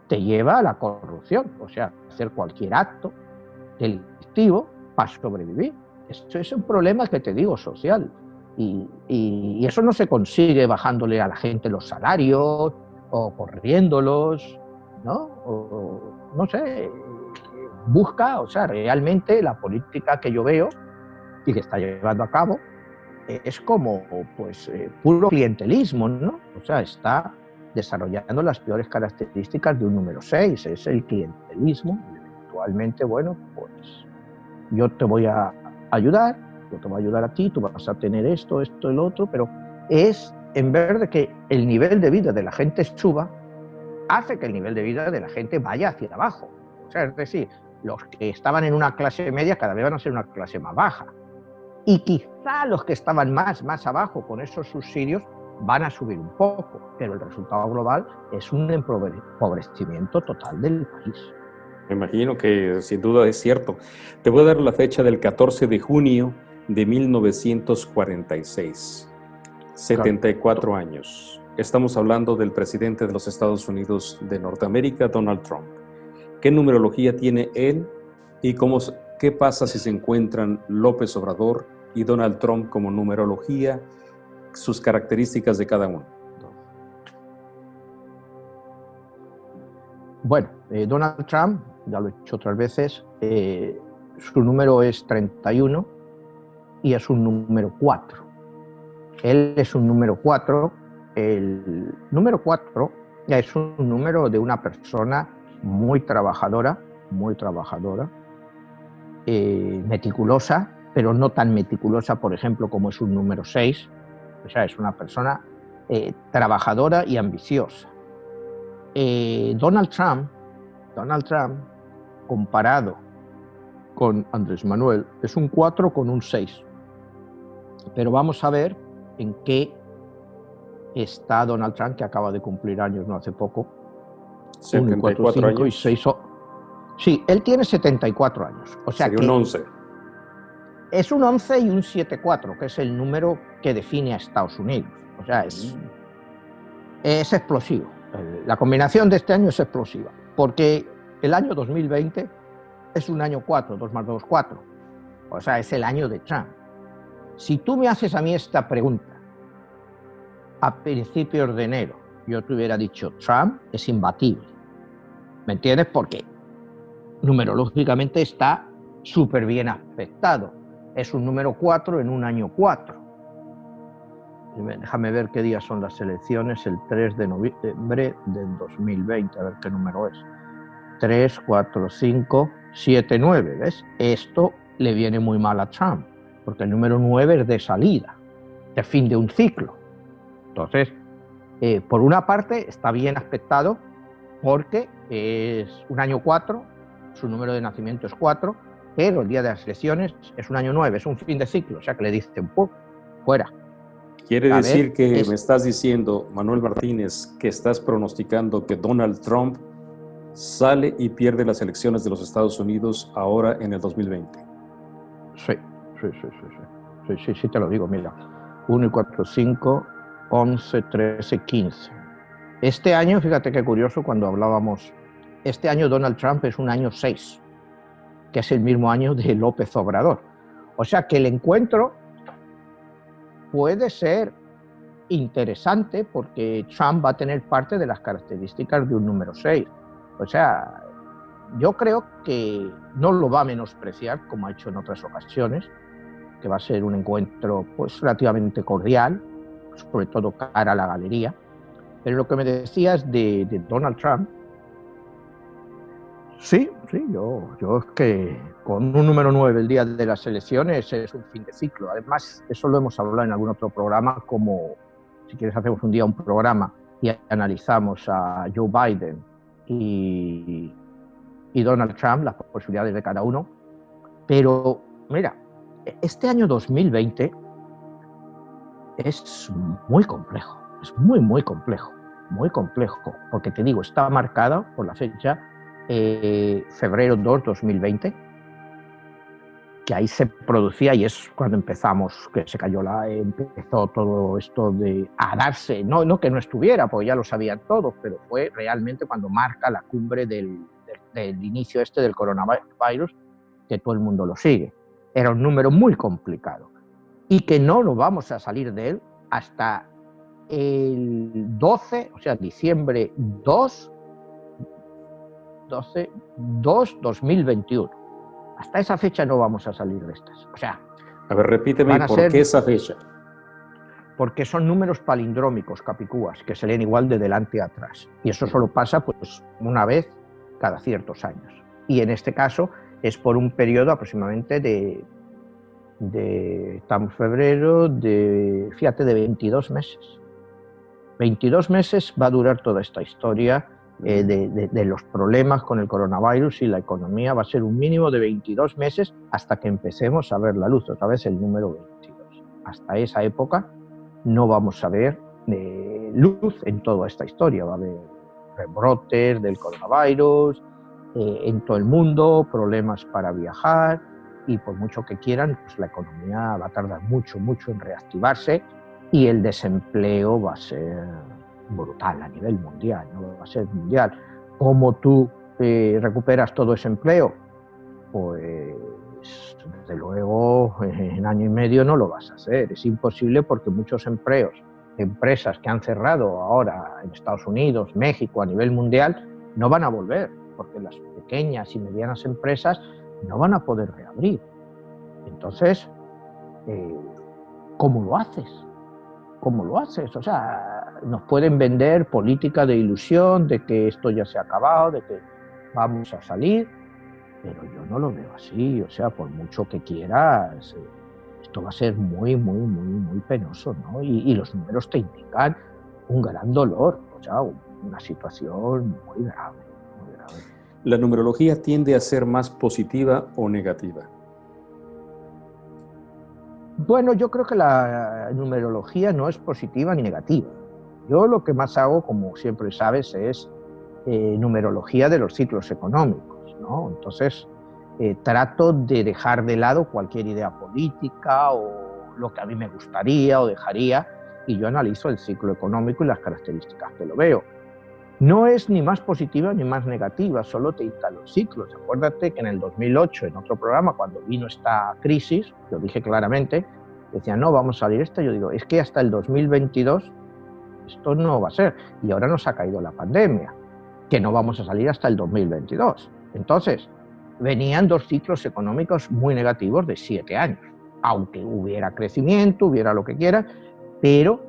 te lleva a la corrupción. O sea, hacer cualquier acto delictivo para sobrevivir. Esto es un problema que te digo social y eso no se consigue bajándole a la gente los salarios o corriéndolos, ¿no? O, no sé, busca, o sea, realmente la política que yo veo y que está llevando a cabo es como, pues, puro clientelismo, ¿no? O sea, está desarrollando las peores características de un número 6, es el clientelismo. Eventualmente, bueno, pues yo te voy a ayudar, yo te voy a ayudar a ti, tú vas a tener esto, el otro, pero es, en vez de que el nivel de vida de la gente suba, hace que el nivel de vida de la gente vaya hacia abajo. O sea, es decir, los que estaban en una clase media cada vez van a ser una clase más baja. Y quizá los que estaban más abajo con esos subsidios van a subir un poco, pero el resultado global es un empobrecimiento total del país. Me imagino que sin duda es cierto. Te voy a dar la fecha del 14 de junio de 1946. 74 años. Estamos hablando del presidente de los Estados Unidos de Norteamérica, Donald Trump. ¿Qué numerología tiene él y qué pasa si se encuentran López Obrador y Donald Trump como numerología, sus características de cada uno? Bueno, Donald Trump, ya lo he dicho otras veces, su número es 31 y es un número 4. Él es un número 4. El número 4 es un número de una persona muy trabajadora, meticulosa, pero no tan meticulosa, por ejemplo, como es un número 6. O sea, es una persona trabajadora y ambiciosa. Donald Trump, comparado con Andrés Manuel, es un 4 con un 6. Pero vamos a ver en qué está Donald Trump, que acaba de cumplir años no hace poco. 74 1, 4, 5 años. Y 6. Sí, él tiene 74 años. O sea, sería un 11. Es un 11 y un 7-4, que es el número que define a Estados Unidos. O sea, es explosivo. La combinación de este año es explosiva, porque el año 2020 es un año 4, 2 más 2, 4. O sea, es el año de Trump. Si tú me haces a mí esta pregunta a principios de enero, yo te hubiera dicho, Trump es imbatible. ¿Me entiendes? Porque numerológicamente está súper bien aspectado. Es un número 4 en un año 4. Déjame ver qué días son las elecciones, el 3 de noviembre del 2020, a ver qué número es. 3, 4, 5, 7, 9, ¿ves? Esto le viene muy mal a Trump, porque el número 9 es de salida, de fin de un ciclo. Entonces, por una parte, está bien aspectado porque es un año 4, su número de nacimiento es 4, pero el día de las elecciones es un año 9, es un fin de ciclo, o sea que le dicen, ¡pum!, fuera. Quiere decir que me estás diciendo, Manuel Martínez, que estás pronosticando que Donald Trump sale y pierde las elecciones de los Estados Unidos ahora en el 2020. Sí, te lo digo, mira. 1 y 4, 5, 11, 13, 15. Este año, fíjate qué curioso, cuando hablábamos, este año Donald Trump es un año 6, que es el mismo año de López Obrador. O sea que el encuentro puede ser interesante porque Trump va a tener parte de las características de un número 6. O sea, yo creo que no lo va a menospreciar, como ha hecho en otras ocasiones, que va a ser un encuentro pues relativamente cordial, sobre todo cara a la galería. Pero lo que me decías de Donald Trump, sí, yo es que con un número 9 el día de las elecciones es un fin de ciclo. Además, eso lo hemos hablado en algún otro programa, como si quieres hacemos un día un programa y analizamos a Joe Biden y Donald Trump, las posibilidades de cada uno. Pero mira, este año 2020 es muy complejo, es muy complejo, porque te digo, está marcada por la fecha febrero 2, 2020, que ahí se producía, y es cuando empezamos, que empezó todo esto a darse, no que no estuviera, porque ya lo sabían todos, pero fue realmente cuando marca la cumbre del inicio del coronavirus, que todo el mundo lo sigue. Era un número muy complicado y que no lo vamos a salir de él hasta el 12, o sea, diciembre 2, 2021. Hasta esa fecha no vamos a salir de estas. O sea, a ver, repíteme, ¿por qué esa fecha? Porque son números palindrómicos, capicúas, que se leen igual de delante a atrás. Y eso solo pasa pues una vez cada ciertos años. Y en este caso es por un periodo aproximadamente estamos en febrero, fíjate, de 22 meses. 22 meses va a durar toda esta historia de los problemas con el coronavirus, y la economía va a ser un mínimo de 22 meses hasta que empecemos a ver la luz, otra vez el número 22. Hasta esa época no vamos a ver luz en toda esta historia. Va a haber rebrotes del coronavirus, en todo el mundo, problemas para viajar, y por mucho que quieran, pues la economía va a tardar mucho, mucho en reactivarse, y el desempleo va a ser brutal a nivel mundial, ¿no? Va a ser mundial. ¿Cómo tú recuperas todo ese empleo? Pues desde luego en año y medio no lo vas a hacer, es imposible, porque muchos empleos, empresas que han cerrado ahora en Estados Unidos, México, a nivel mundial, no van a volver, porque las pequeñas y medianas empresas no van a poder reabrir. Entonces, ¿cómo lo haces? ¿Cómo lo haces? O sea, nos pueden vender política de ilusión, de que esto ya se ha acabado, de que vamos a salir, pero yo no lo veo así. O sea, por mucho que quieras, esto va a ser muy, muy, muy, muy penoso, ¿no? Y los números te indican un gran dolor, o sea, una situación muy grave, muy grave. ¿La numerología tiende a ser más positiva o negativa? Bueno, yo creo que la numerología no es positiva ni negativa. Yo lo que más hago, como siempre sabes, es numerología de los ciclos económicos, ¿no? Entonces, trato de dejar de lado cualquier idea política o lo que a mí me gustaría o dejaría, y yo analizo el ciclo económico y las características que lo veo. No es ni más positiva ni más negativa, solo te dicta los ciclos. Acuérdate que en el 2008, en otro programa, cuando vino esta crisis, yo dije claramente, decían, no, vamos a salir esto. Yo digo, es que hasta el 2022 esto no va a ser. Y ahora nos ha caído la pandemia, que no vamos a salir hasta el 2022. Entonces, venían dos ciclos económicos muy negativos de 7 años, aunque hubiera crecimiento, hubiera lo que quieras, pero,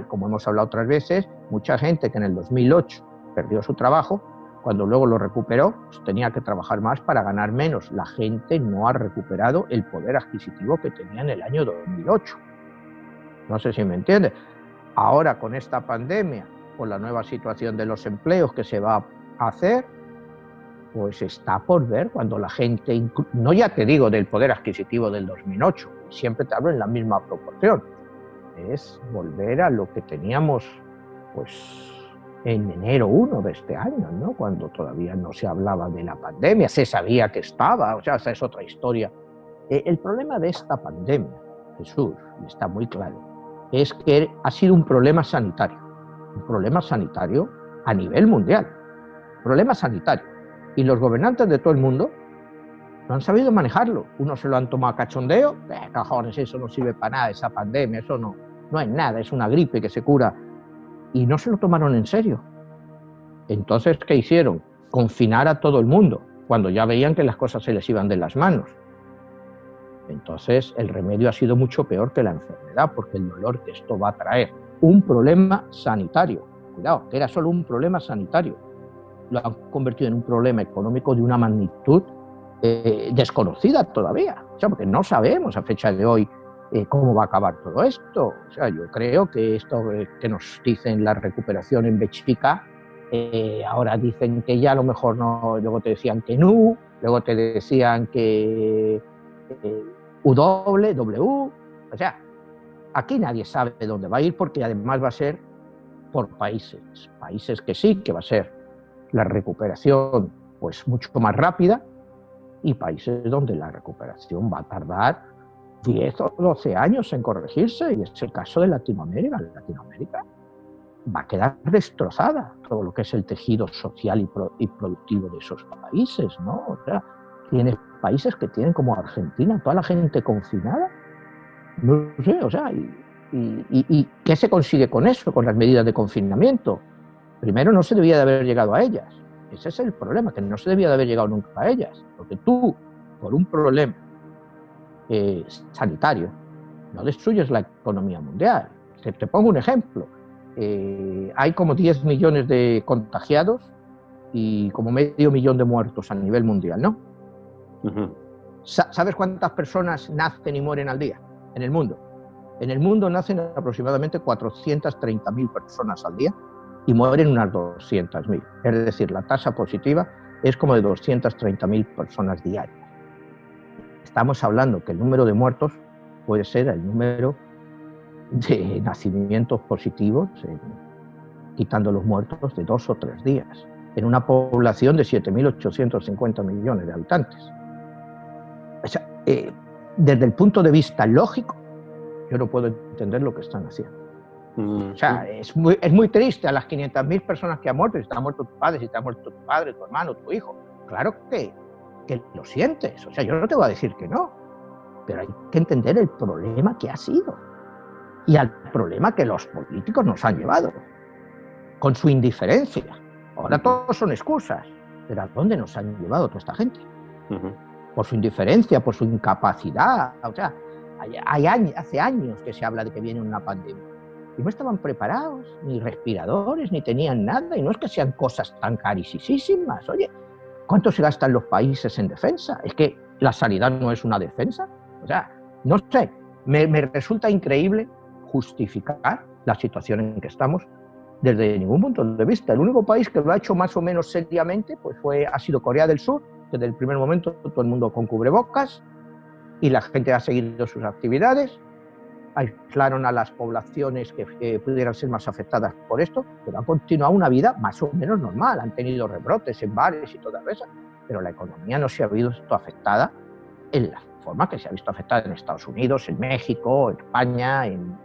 como hemos hablado otras veces, mucha gente que en el 2008 perdió su trabajo, cuando luego lo recuperó, pues tenía que trabajar más para ganar menos. La gente no ha recuperado el poder adquisitivo que tenía en el año 2008. No sé si me entiendes. Ahora, con esta pandemia, con la nueva situación de los empleos que se va a hacer, pues está por ver cuando la gente, no ya te digo del poder adquisitivo del 2008, siempre te hablo en la misma proporción, es volver a lo que teníamos, pues, en enero 1 de este año, ¿no? Cuando todavía no se hablaba de la pandemia, se sabía que estaba, o sea, esa es otra historia. El problema de esta pandemia, Jesús, está muy claro, es que ha sido un problema sanitario a nivel mundial, problema sanitario. Y los gobernantes de todo el mundo no han sabido manejarlo. Unos se lo han tomado a cachondeo, cojones, eso no sirve para nada, esa pandemia, eso no es nada, es una gripe que se cura. Y no se lo tomaron en serio. Entonces, ¿qué hicieron? Confinar a todo el mundo, cuando ya veían que las cosas se les iban de las manos. Entonces, el remedio ha sido mucho peor que la enfermedad, porque el dolor que esto va a traer, un problema sanitario, cuidado, que era solo un problema sanitario, lo han convertido en un problema económico de una magnitud desconocida todavía, o sea, porque no sabemos a fecha de hoy cómo va a acabar todo esto. O sea, yo creo que esto que nos dicen la recuperación en Benfica, ahora dicen que ya a lo mejor no, luego te decían que no, luego te decían que W, o sea, aquí nadie sabe dónde va a ir, porque además va a ser por países que sí, que va a ser la recuperación pues mucho más rápida, y países donde la recuperación va a tardar 10 o 12 años en corregirse, y es el caso de Latinoamérica. Latinoamérica va a quedar destrozada, todo lo que es el tejido social y productivo de esos países, ¿no? O sea, tienes países que tienen, como Argentina, toda la gente confinada, no sé, o sea, ¿y qué se consigue con eso, con las medidas de confinamiento? Primero, no se debía de haber llegado a ellas. Ese es el problema, que no se debía de haber llegado nunca a ellas, porque tú, por un problema sanitario, no destruyes la economía mundial. Te pongo un ejemplo. Hay como 10 millones de contagiados y como medio millón de muertos a nivel mundial, ¿no? Uh-huh. ¿Sabes cuántas personas nacen y mueren al día en el mundo? En el mundo nacen aproximadamente 430.000 personas al día y mueren unas 200.000. Es decir, la tasa positiva es como de 230.000 personas diarias. Estamos hablando que el número de muertos puede ser el número de nacimientos positivos, quitando los muertos, de 2 o 3 días. en una población de 7.850 millones de habitantes. O sea, desde el punto de vista lógico, yo no puedo entender lo que están haciendo. O sea, es muy triste a las 500.000 personas que han muerto, si te ha muerto tu padre, si te ha muerto tu padre, tu hermano, tu hijo. Claro que lo sientes, o sea, yo no te voy a decir que no, pero hay que entender el problema que ha sido y al problema que los políticos nos han llevado, con su indiferencia. Ahora todos son excusas, pero ¿a dónde nos han llevado toda esta gente? Por su indiferencia, por su incapacidad. O sea, hace años que se habla de que viene una pandemia y no estaban preparados, ni respiradores, ni tenían nada, y no es que sean cosas tan carísimas. Oye, ¿cuánto se gastan los países en defensa? ¿Es que la sanidad no es una defensa? O sea, no sé, me resulta increíble justificar la situación en que estamos desde ningún punto de vista. El único país que lo ha hecho más o menos seriamente pues ha sido Corea del Sur. Desde el primer momento todo el mundo con cubrebocas y la gente ha seguido sus actividades. Aislaron a las poblaciones que pudieran ser más afectadas por esto, pero han continuado una vida más o menos normal. Han tenido rebrotes en bares y todas esas, pero la economía no se ha visto afectada en la forma que se ha visto afectada en Estados Unidos, en México, en España, en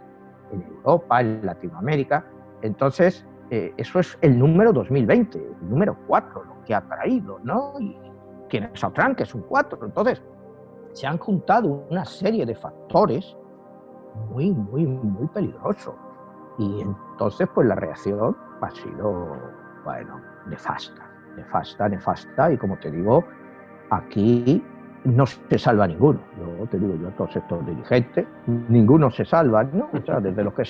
Europa, en Latinoamérica. Entonces, eso es el número 2020, el número 4, lo que ha traído, ¿no? Y quienes sabrán que es un 4. Entonces, se han juntado una serie de factores muy, muy, muy peligrosos. Y entonces, pues la reacción ha sido, bueno, nefasta. Y como te digo, aquí no se salva ninguno. Yo te digo, yo todo sector dirigente, ninguno se salva, ¿no? O sea, desde los que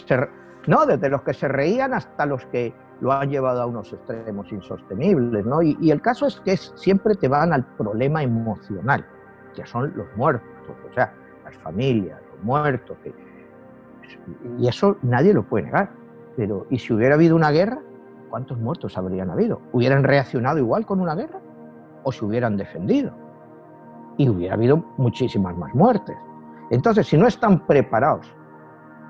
se reían hasta los que lo han llevado a unos extremos insostenibles, ¿no? Y el caso es que siempre te van al problema emocional, que son los muertos, o sea, las familias, los muertos, y eso nadie lo puede negar. Pero, ¿y si hubiera habido una guerra? ¿Cuántos muertos habrían habido? ¿Hubieran reaccionado igual con una guerra? ¿O se hubieran defendido? Y hubiera habido muchísimas más muertes. Entonces, si no están preparados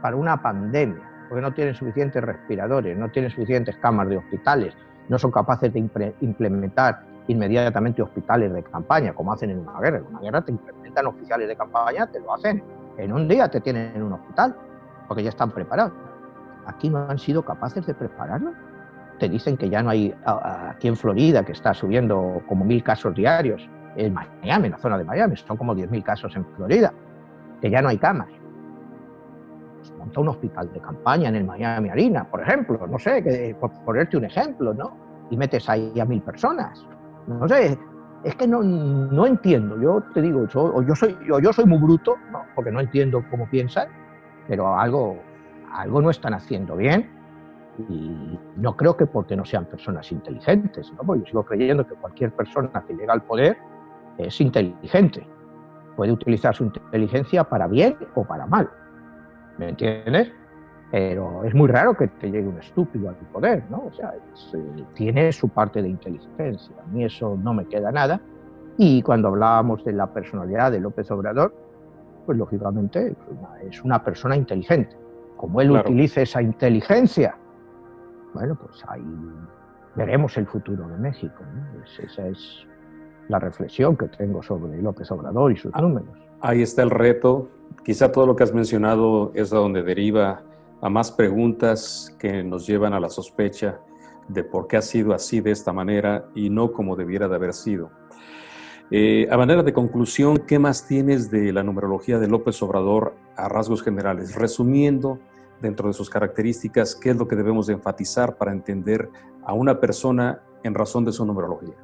para una pandemia, porque no tienen suficientes respiradores, no tienen suficientes camas de hospitales, no son capaces de implementar inmediatamente hospitales de campaña, como hacen en una guerra. En una guerra te implementan oficiales de campaña, te lo hacen. En un día te tienen en un hospital, porque ya están preparados. Aquí no han sido capaces de prepararlo. Te dicen que ya no hay, aquí en Florida, que está subiendo como 1.000 casos diarios, en Miami, en la zona de Miami, son como 10.000 casos en Florida, que ya no hay camas. Pues monta un hospital de campaña en el Miami Arena, por ejemplo, no sé, por ponerte un ejemplo, ¿no? Y metes ahí a 1.000 personas. No sé, es que no entiendo. Yo te digo, yo soy muy bruto, ¿no? Porque no entiendo cómo piensan, pero algo no están haciendo bien. Y no creo que porque no sean personas inteligentes, ¿no? Porque yo sigo creyendo que cualquier persona que llega al poder es inteligente. Puede utilizar su inteligencia para bien o para mal. ¿Me entiendes? Pero es muy raro que te llegue un estúpido al poder, ¿no? O sea, tiene su parte de inteligencia. A mí eso no me queda nada. Y cuando hablábamos de la personalidad de López Obrador, pues lógicamente es una persona inteligente. Como él utilice esa inteligencia, bueno, pues ahí veremos el futuro de México, ¿no? Esa es la reflexión que tengo sobre López Obrador y sus números. Ahí está el reto. Quizá todo lo que has mencionado es a donde deriva a más preguntas que nos llevan a la sospecha de por qué ha sido así de esta manera y no como debiera de haber sido. A manera de conclusión, ¿qué más tienes de la numerología de López Obrador a rasgos generales? Resumiendo, dentro de sus características, ¿qué es lo que debemos de enfatizar para entender a una persona en razón de su numerología?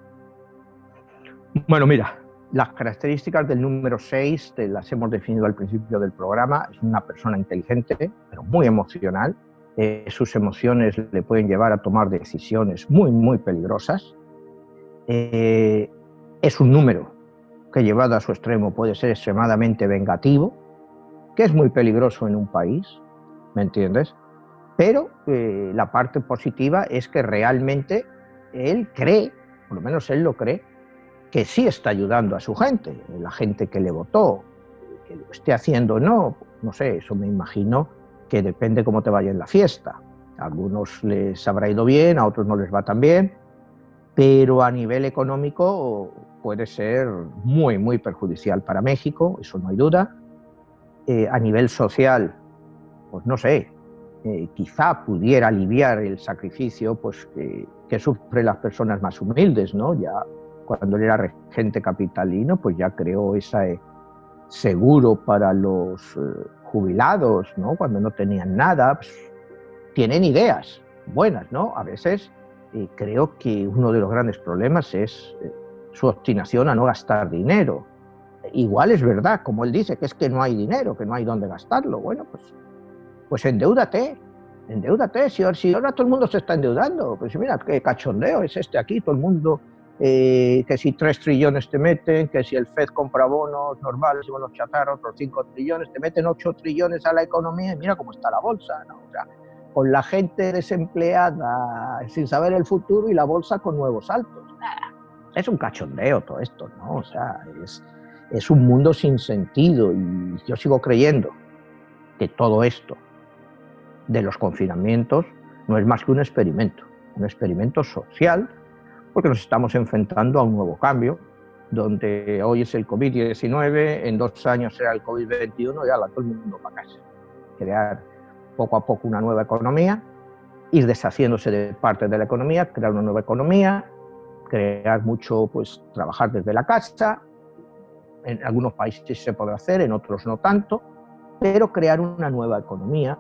Bueno, mira, las características del número 6 las hemos definido al principio del programa. Es una persona inteligente, pero muy emocional. Sus emociones le pueden llevar a tomar decisiones muy, muy peligrosas. Es un número que, llevado a su extremo, puede ser extremadamente vengativo, que es muy peligroso en un país, ¿me entiendes? Pero la parte positiva es que realmente él cree, por lo menos él lo cree, que sí está ayudando a su gente, la gente que le votó, que lo esté haciendo o no, no sé, eso me imagino que depende cómo te vaya en la fiesta. A algunos les habrá ido bien, a otros no les va tan bien, pero a nivel económico puede ser muy, muy perjudicial para México, eso no hay duda. A nivel social, pues no sé, quizá pudiera aliviar el sacrificio pues, que sufren las personas más humildes, ¿no? Ya cuando él era regente capitalino, pues ya creó ese seguro para los jubilados, ¿no? Cuando no tenían nada, pues, tienen ideas buenas, ¿no? A veces creo que uno de los grandes problemas es su obstinación a no gastar dinero. Igual es verdad, como él dice, que es que no hay dinero, que no hay dónde gastarlo. Bueno, pues endeúdate, si ahora todo el mundo se está endeudando, pues mira, qué cachondeo es este aquí, todo el mundo, que si 3 trillones te meten, que si el FED compra bonos normales y bonos chatarra, otros 5 trillones, te meten 8 trillones a la economía y mira cómo está la bolsa, ¿no? O sea, con la gente desempleada sin saber el futuro y la bolsa con nuevos saltos. Es un cachondeo todo esto, ¿no? O sea, es un mundo sin sentido y yo sigo creyendo que todo esto de los confinamientos no es más que un experimento social, porque nos estamos enfrentando a un nuevo cambio, donde hoy es el COVID-19, en 2 años será el COVID-21 y ahora todo el mundo para casa. Crear poco a poco una nueva economía, ir deshaciéndose de parte de la economía, crear una nueva economía, crear mucho, pues trabajar desde la casa. En algunos países se podrá hacer, en otros no tanto, pero crear una nueva economía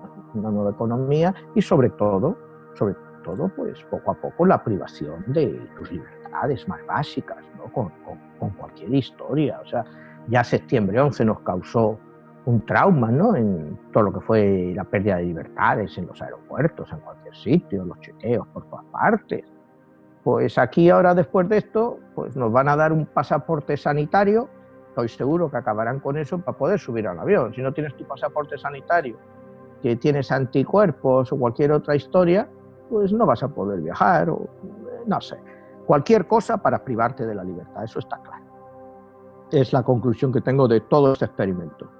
y sobre todo, pues poco a poco la privación de tus libertades más básicas, ¿no? Con cualquier historia. O sea, ya septiembre 11 nos causó un trauma, ¿no? En todo lo que fue la pérdida de libertades en los aeropuertos, en cualquier sitio, los chequeos por todas partes. Pues aquí ahora, después de esto, pues nos van a dar un pasaporte sanitario. Estoy seguro que acabarán con eso para poder subir al avión. Si no tienes tu pasaporte sanitario, que tienes anticuerpos o cualquier otra historia, pues no vas a poder viajar o no sé. Cualquier cosa para privarte de la libertad, eso está claro. Es la conclusión que tengo de todo este experimento.